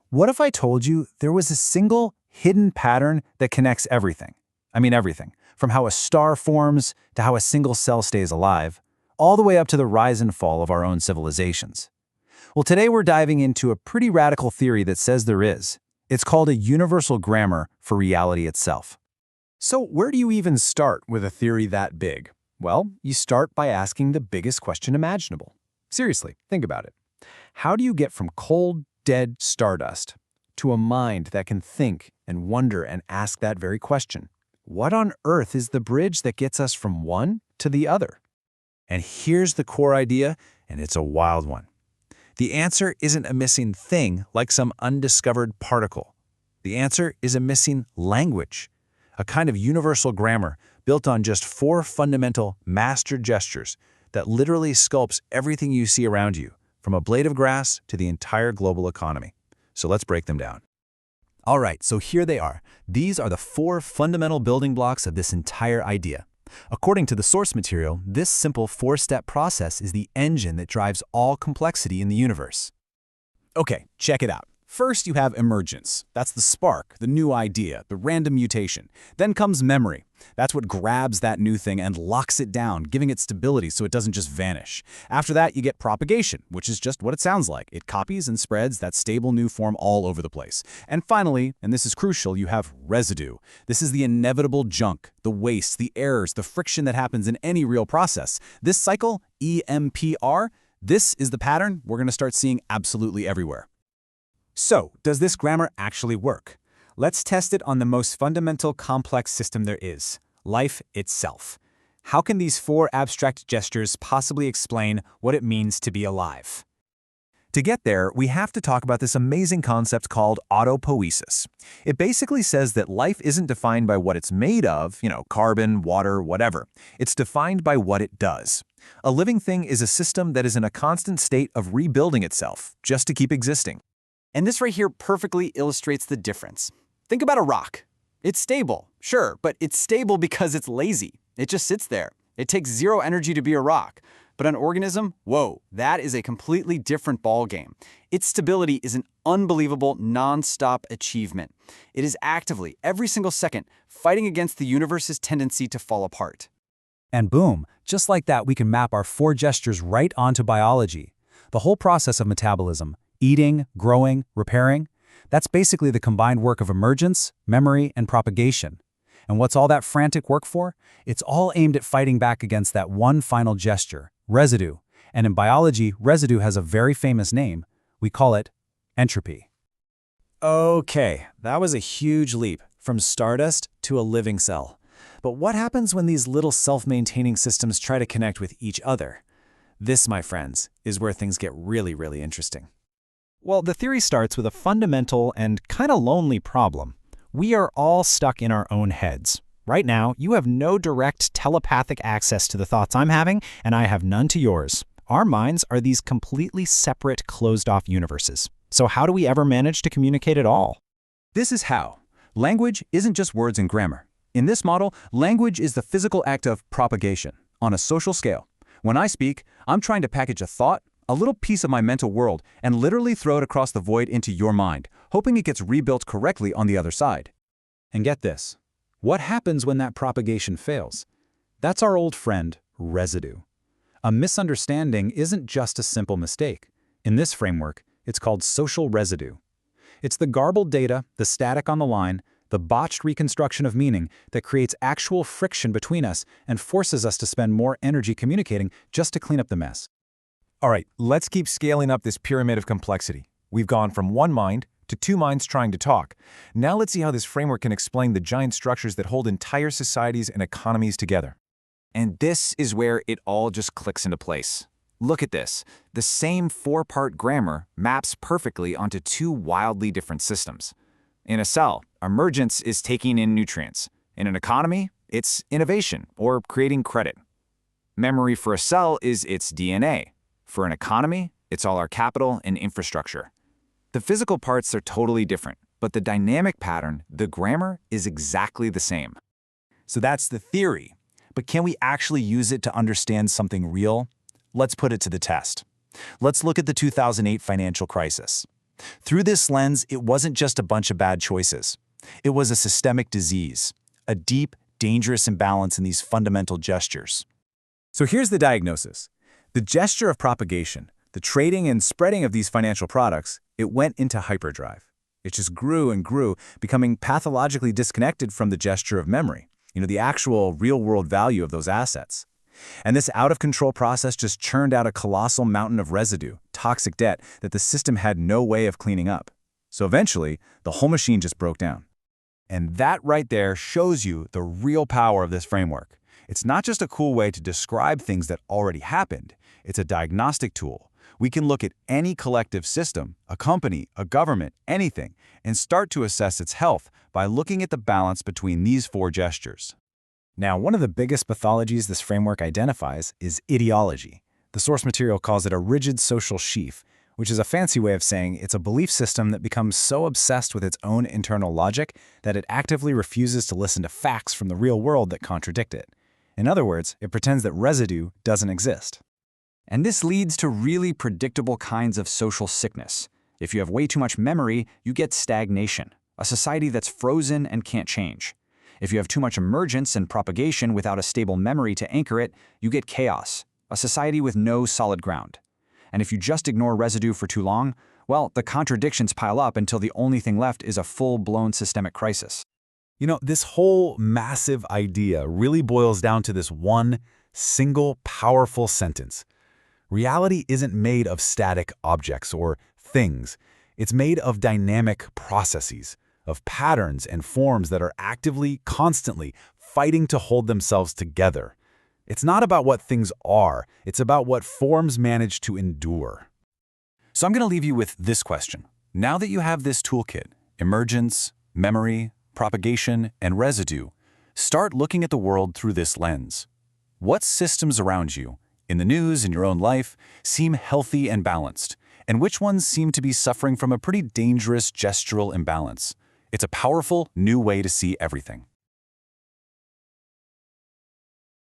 What if I told you there was a single hidden pattern that connects everything? I mean everything, from how a star forms to how a single cell stays alive, all the way up to the rise and fall of our own civilizations. Well, today we're diving into a pretty radical theory that says there is. It's called a universal grammar for reality itself. So where do you even start with a theory that big? Well, you start by asking the biggest question imaginable. Seriously, think about it. How do you get from cold, dead stardust to a mind that can think and wonder and ask that very question? What on earth is the bridge that gets us from one to the other? And here's the core idea, and it's a wild one. The answer isn't a missing thing like some undiscovered particle. The answer is a missing language, a kind of universal grammar built on just 4 fundamental master gestures that literally sculpts everything you see around you, from a blade of grass to the entire global economy. So let's break them down. All right, so here they are. These are the 4 fundamental building blocks of this entire idea. According to the source material, this simple 4-step process is the engine that drives all complexity in the universe. Okay, check it out. First, you have emergence. That's the spark, the new idea, the random mutation. Then comes memory. That's what grabs that new thing and locks it down, giving it stability so it doesn't just vanish. After that, you get propagation, which is just what it sounds like. It copies and spreads that stable new form all over the place. And finally, and this is crucial, you have residue. This is the inevitable junk, the waste, the errors, the friction that happens in any real process. This cycle, EMPR, this is the pattern we're going to start seeing absolutely everywhere. So, does this grammar actually work? Let's test it on the most fundamental complex system there is, life itself. How can these 4 abstract gestures possibly explain what it means to be alive? To get there, we have to talk about this amazing concept called autopoiesis. It basically says that life isn't defined by what it's made of, carbon, water, whatever. It's defined by what it does. A living thing is a system that is in a constant state of rebuilding itself, just to keep existing. And this right here perfectly illustrates the difference. Think about a rock. It's stable, sure, but it's stable because it's lazy. It just sits there. It takes 0 energy to be a rock. But an organism, whoa, that is a completely different ballgame. Its stability is an unbelievable non-stop achievement. It is actively, every single second, fighting against the universe's tendency to fall apart. And boom, just like that, we can map our 4 gestures right onto biology. The whole process of metabolism, eating, growing, repairing, that's basically the combined work of emergence, memory, and propagation. And what's all that frantic work for? It's all aimed at fighting back against that one final gesture, residue. And in biology, residue has a very famous name. We call it entropy. Okay, that was a huge leap, from stardust to a living cell. But what happens when these little self-maintaining systems try to connect with each other? This, my friends, is where things get really, really interesting. Well, the theory starts with a fundamental and kind of lonely problem. We are all stuck in our own heads. Right now, you have no direct telepathic access to the thoughts I'm having, and I have none to yours. Our minds are these completely separate, closed-off universes. So how do we ever manage to communicate at all? This is how. Language isn't just words and grammar. In this model, language is the physical act of propagation on a social scale. When I speak, I'm trying to package a thought, a little piece of my mental world, and literally throw it across the void into your mind, hoping it gets rebuilt correctly on the other side. And get this. What happens when that propagation fails? That's our old friend, residue. A misunderstanding isn't just a simple mistake. In this framework, it's called social residue. It's the garbled data, the static on the line, the botched reconstruction of meaning that creates actual friction between us and forces us to spend more energy communicating just to clean up the mess. All right, let's keep scaling up this pyramid of complexity. We've gone from one mind to 2 minds trying to talk. Now let's see how this framework can explain the giant structures that hold entire societies and economies together. And this is where it all just clicks into place. Look at this. The same 4-part grammar maps perfectly onto 2 wildly different systems. In a cell, emergence is taking in nutrients. In an economy, it's innovation or creating credit. Memory for a cell is its DNA. For an economy, it's all our capital and infrastructure. The physical parts are totally different, but the dynamic pattern, the grammar, is exactly the same. So that's the theory. But can we actually use it to understand something real? Let's put it to the test. Let's look at the 2008 financial crisis. Through this lens, it wasn't just a bunch of bad choices. It was a systemic disease, a deep, dangerous imbalance in these fundamental gestures. So here's the diagnosis. The gesture of propagation, the trading and spreading of these financial products, it went into hyperdrive. It just grew and grew, becoming pathologically disconnected from the gesture of memory, the actual real-world value of those assets. And this out-of-control process just churned out a colossal mountain of residue, toxic debt, that the system had no way of cleaning up. So eventually, the whole machine just broke down. And that right there shows you the real power of this framework. It's not just a cool way to describe things that already happened. It's a diagnostic tool. We can look at any collective system, a company, a government, anything, and start to assess its health by looking at the balance between these four gestures. Now, one of the biggest pathologies this framework identifies is ideology. The source material calls it a rigid social sheath, which is a fancy way of saying it's a belief system that becomes so obsessed with its own internal logic that it actively refuses to listen to facts from the real world that contradict it. In other words, it pretends that residue doesn't exist. And this leads to really predictable kinds of social sickness. If you have way too much memory, you get stagnation, a society that's frozen and can't change. If you have too much emergence and propagation without a stable memory to anchor it, you get chaos, a society with no solid ground. And if you just ignore residue for too long, well, the contradictions pile up until the only thing left is a full-blown systemic crisis. This whole massive idea really boils down to this one single powerful sentence. Reality isn't made of static objects or things. It's made of dynamic processes, of patterns and forms that are actively, constantly fighting to hold themselves together. It's not about what things are, it's about what forms manage to endure. So I'm going to leave you with this question. Now that you have this toolkit, emergence, memory, propagation, and residue, start looking at the world through this lens. What systems around you, in the news, in your own life, seem healthy and balanced, and which ones seem to be suffering from a pretty dangerous gestural imbalance? It's a powerful, new way to see everything.